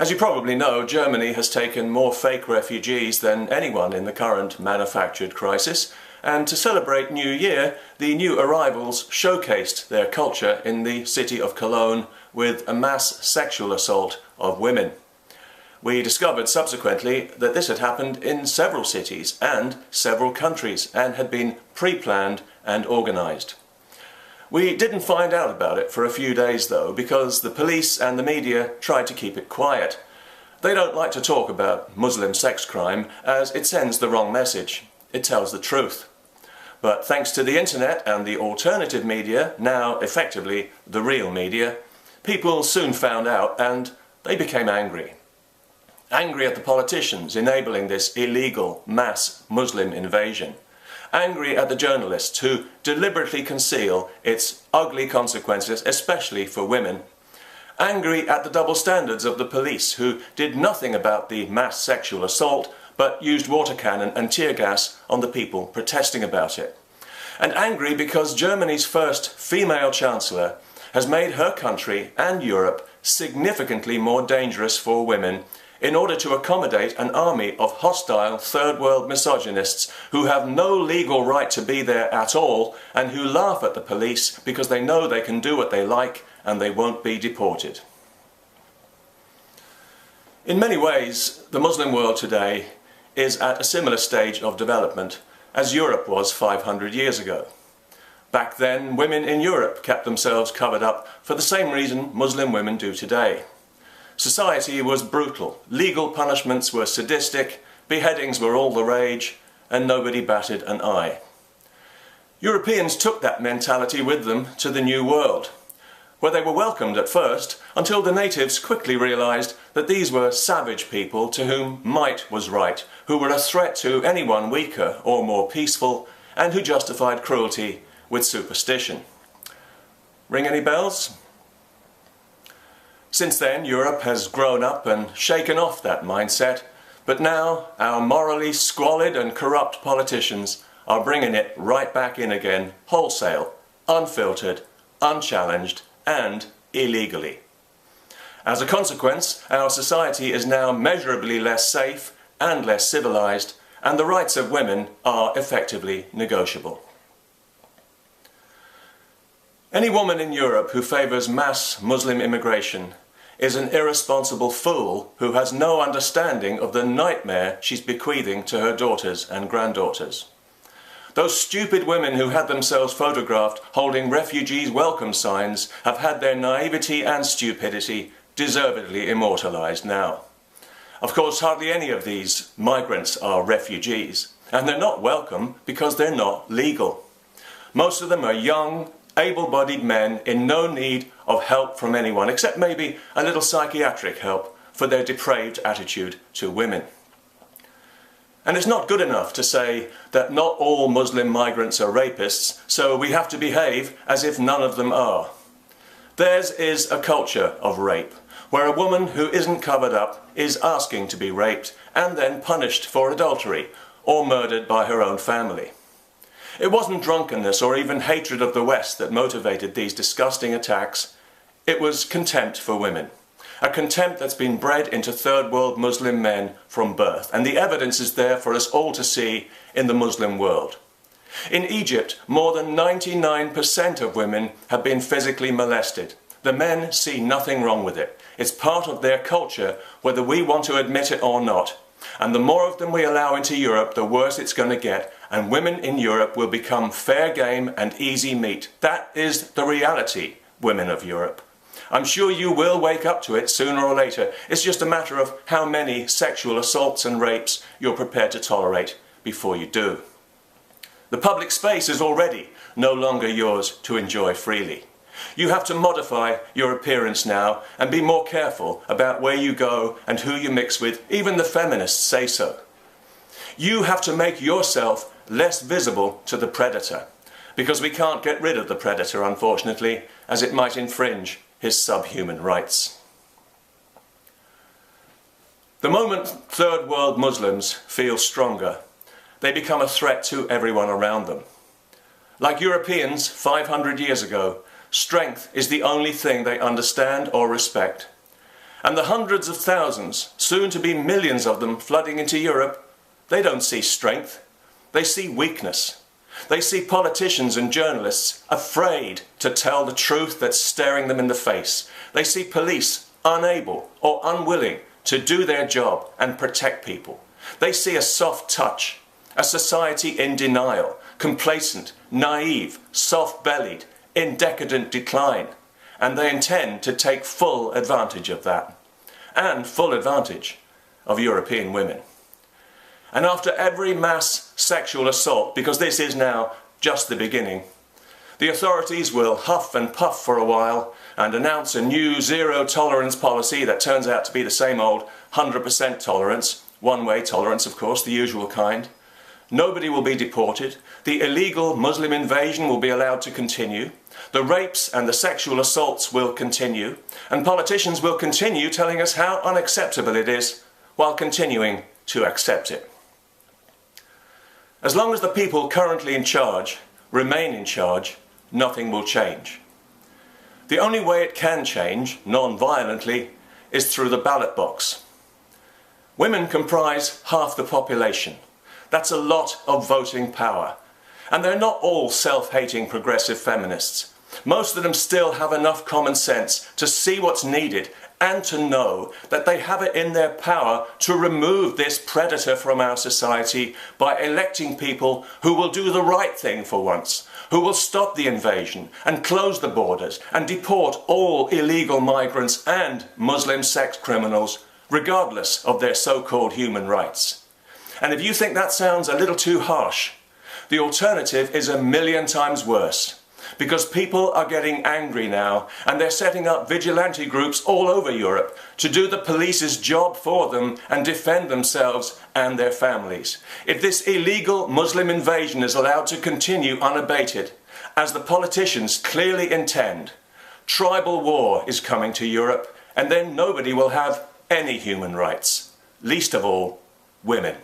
As you probably know, Germany has taken more fake refugees than anyone in the current manufactured crisis, and to celebrate New Year, the new arrivals showcased their culture in the city of Cologne with a mass sexual assault of women. We discovered subsequently that this had happened in several cities and several countries and had been pre-planned and organised. We didn't find out about it for a few days though, because the police and the media tried to keep it quiet. They don't like to talk about Muslim sex crime as it sends the wrong message. It tells the truth. But thanks to the internet and the alternative media, now effectively the real media, people soon found out and they became angry. Angry at the politicians enabling this illegal mass Muslim invasion. Angry at the journalists who deliberately conceal its ugly consequences, especially for women. Angry at the double standards of the police who did nothing about the mass sexual assault but used water cannon and tear gas on the people protesting about it. And angry because Germany's first female chancellor has made her country and Europe significantly more dangerous for women in order to accommodate an army of hostile third world misogynists who have no legal right to be there at all and who laugh at the police because they know they can do what they like and they won't be deported. In many ways, the Muslim world today is at a similar stage of development as Europe was 500 years ago. Back then, women in Europe kept themselves covered up for the same reason Muslim women do today. Society was brutal, legal punishments were sadistic, beheadings were all the rage, and nobody batted an eye. Europeans took that mentality with them to the New World, where they were welcomed at first, until the natives quickly realised that these were savage people to whom might was right, who were a threat to anyone weaker or more peaceful, and who justified cruelty with superstition. Ring any bells? Since then, Europe has grown up and shaken off that mindset, but now our morally squalid and corrupt politicians are bringing it right back in again, wholesale, unfiltered, unchallenged, and illegally. As a consequence, our society is now measurably less safe and less civilized, and the rights of women are effectively negotiable. Any woman in Europe who favours mass Muslim immigration is an irresponsible fool who has no understanding of the nightmare she's bequeathing to her daughters and granddaughters. Those stupid women who had themselves photographed holding refugees welcome signs have had their naivety and stupidity deservedly immortalised now. Of course, hardly any of these migrants are refugees, and they're not welcome because they're not legal. Most of them are young, able-bodied men in no need of help from anyone, except maybe a little psychiatric help for their depraved attitude to women. And it's not good enough to say that not all Muslim migrants are rapists, so we have to behave as if none of them are. Theirs is a culture of rape, where a woman who isn't covered up is asking to be raped and then punished for adultery or murdered by her own family. It wasn't drunkenness or even hatred of the West that motivated these disgusting attacks. It was contempt for women. A contempt that's been bred into third world Muslim men from birth. And the evidence is there for us all to see in the Muslim world. In Egypt, more than 99% of women have been physically molested. The men see nothing wrong with it. It's part of their culture, whether we want to admit it or not. And the more of them we allow into Europe, the worse it's going to get. And women in Europe will become fair game and easy meat. That is the reality, women of Europe. I'm sure you will wake up to it sooner or later. It's just a matter of how many sexual assaults and rapes you're prepared to tolerate before you do. The public space is already no longer yours to enjoy freely. You have to modify your appearance now and be more careful about where you go and who you mix with. Even the feminists say so. You have to make yourself less visible to the predator, because we can't get rid of the predator, unfortunately, as it might infringe his subhuman rights. The moment third world Muslims feel stronger, they become a threat to everyone around them. Like Europeans 500 years ago, strength is the only thing they understand or respect. And the hundreds of thousands, soon to be millions of them flooding into Europe, they don't see strength, they see weakness. They see politicians and journalists afraid to tell the truth that's staring them in the face. They see police unable or unwilling to do their job and protect people. They see a soft touch, a society in denial, complacent, naive, soft-bellied, in decadent decline. And they intend to take full advantage of that, and full advantage of European women. And after every mass sexual assault, because this is now just the beginning, the authorities will huff and puff for a while and announce a new zero-tolerance policy that turns out to be the same old 100% tolerance, one-way tolerance, of course, the usual kind. Nobody will be deported. The illegal Muslim invasion will be allowed to continue. The rapes and the sexual assaults will continue. And politicians will continue telling us how unacceptable it is while continuing to accept it. As long as the people currently in charge remain in charge, nothing will change. The only way it can change, non-violently, is through the ballot box. Women comprise half the population. That's a lot of voting power. And they're not all self-hating progressive feminists. Most of them still have enough common sense to see what's needed and to know that they have it in their power to remove this predator from our society by electing people who will do the right thing for once, who will stop the invasion and close the borders and deport all illegal migrants and Muslim sex criminals, regardless of their so-called human rights. And if you think that sounds a little too harsh, the alternative is a million times worse. Because people are getting angry now and they're setting up vigilante groups all over Europe to do the police's job for them and defend themselves and their families. If this illegal Muslim invasion is allowed to continue unabated, as the politicians clearly intend, tribal war is coming to Europe, and then nobody will have any human rights, least of all women.